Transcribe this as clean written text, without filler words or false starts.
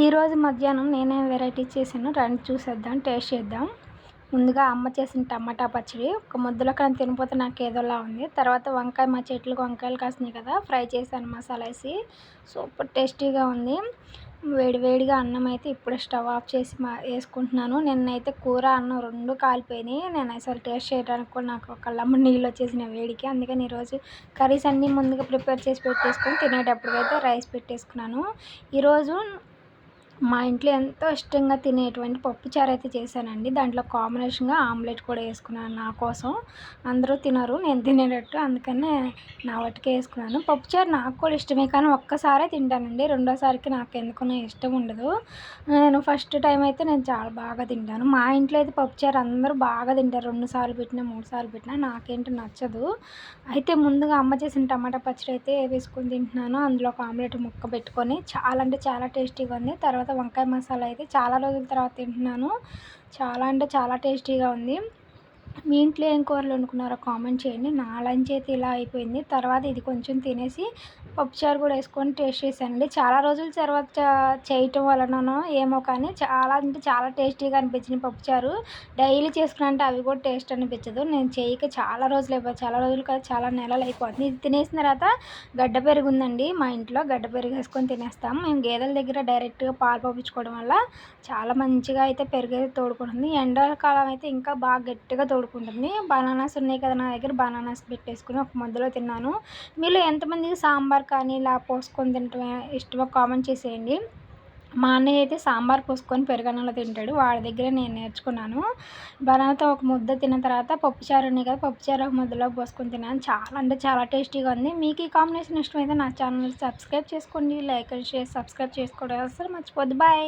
ఈరోజు మధ్యాహ్నం నేనే వెరైటీ చేశాను. రండి చూసేద్దాం, టేస్ట్ చేద్దాం. ముందుగా అమ్మ చేసిన టమాటా పచ్చడి ఒక ముద్దలో కానీ తినిపోతే నాకు ఏదోలా ఉంది. తర్వాత వంకాయ, మా చెట్లకు వంకాయలు కాసినాయి కదా, ఫ్రై చేశాను మసాలా వేసి. సూపర్ టేస్టీగా ఉంది. వేడి వేడిగా అన్నం అయితే ఇప్పుడే స్టవ్ ఆఫ్ చేసి వేసుకుంటున్నాను. నిన్నైతే కూర అన్నం రెండు కాలిపోయినాయి. నేను అసలు టేస్ట్ చేయడానికి కూడా నాకు కళ్ళమ్మ నీళ్ళు వచ్చేసిన వేడికి. అందుకని ఈరోజు కర్రీస్ అన్నీ ముందుగా ప్రిపేర్ చేసి పెట్టేసుకొని తినేటప్పటికైతే రైస్ పెట్టేసుకున్నాను. ఈరోజు మా ఇంట్లో ఎంతో ఇష్టంగా తినేటువంటి పప్పుచారు అయితే చేశానండి. దాంట్లో కాంబినేషన్గా ఆమ్లెట్ కూడా వేసుకున్నాను నా కోసం. అందరూ తినరు, నేను తినేటట్టు, అందుకనే నా వాటికే వేసుకున్నాను. పప్పుచారు నాకు కూడా ఇష్టమే, కానీ ఒక్కసారే తింటానండి. రెండోసారికి నాకు ఎందుకున్నా ఇష్టం ఉండదు. నేను ఫస్ట్ టైం అయితే నేను చాలా బాగా తింటాను. మా ఇంట్లో అయితే పప్పుచారు అందరూ బాగా తింటారు. 2 సార్లు పెట్టినా 3 సార్లు పెట్టినా నాకేంటో నచ్చదు. అయితే ముందుగా అమ్మ చేసిన టమాటా పచ్చడి అయితే వేసుకొని తింటున్నాను. అందులో ఒక ఆమ్లెట్ ముక్క పెట్టుకొని చాలా అంటే చాలా టేస్టీగా ఉంది. తర్వాత వంకాయ మసాలా అయితే చాలా రోజుల తర్వాత తింటున్నాను. చాలా అంటే చాలా టేస్టీగా ఉంది. మీ ఇంట్లో ఏం కూరలు వండుకున్నారో కామెంట్ చేయండి. నా లంచ్ అయితే ఇలా అయిపోయింది. తర్వాత ఇది కొంచెం తినేసి పప్పుచారు కూడా వేసుకొని టేస్ట్ చేశానండి. చాలా రోజుల తర్వాత చేయటం వలననో ఏమో కానీ చాలా అంటే చాలా టేస్టీగా అనిపించింది పప్పుచారు. డైలీ చేసుకున్నంటే అవి కూడా టేస్ట్ అనిపించదు. నేను చేయక చాలా రోజులు అయిపోయి, చాలా రోజులు కాదు చాలా నెలలు అయిపోతుంది. ఇది తినేసిన తర్వాత గడ్డ పెరుగు ఉందండి మా ఇంట్లో. గడ్డ పెరుగు వేసుకొని తినేస్తాం. మేము గేదెల దగ్గర డైరెక్ట్గా పాలు పంపించుకోవడం వల్ల చాలా మంచిగా అయితే పెరుగు అయితే తోడుకుంటుంది. ఎండాకాలం అయితే ఇంకా బాగా గట్టిగా తోడుకుంటుంది. బనానాస్ ఉన్నాయి కదా నా దగ్గర, బనానాస్ పెట్టేసుకుని ఒక ముద్దలో తిన్నాను. మీలో ఎంతమందికి సాంబార్ కానీ ఇలా పోసుకొని తినటం ఇష్టమో కామెంట్ చేసేయండి. మా అన్నయ్య అయితే సాంబార్ పోసుకొని పెరుగన్నంలో తింటాడు. వాడి దగ్గర నేను నేర్చుకున్నాను. బనానాతో ఒక ముద్ద తిన్న తర్వాత పప్పుచారు ఉన్నాయి కదా, పప్పుచారు ఒక ముద్దలో పోసుకొని తిన్నాను. చాలా అంటే చాలా టేస్టీగా ఉంది. మీకు ఈ కాంబినేషన్ ఇష్టమైతే నా ఛానల్ సబ్స్క్రైబ్ చేసుకోండి. లైక్ అండ్ షేర్ సబ్స్క్రైబ్ చేసుకోవడం అసలు మర్చిపోద్దు. బాయ్.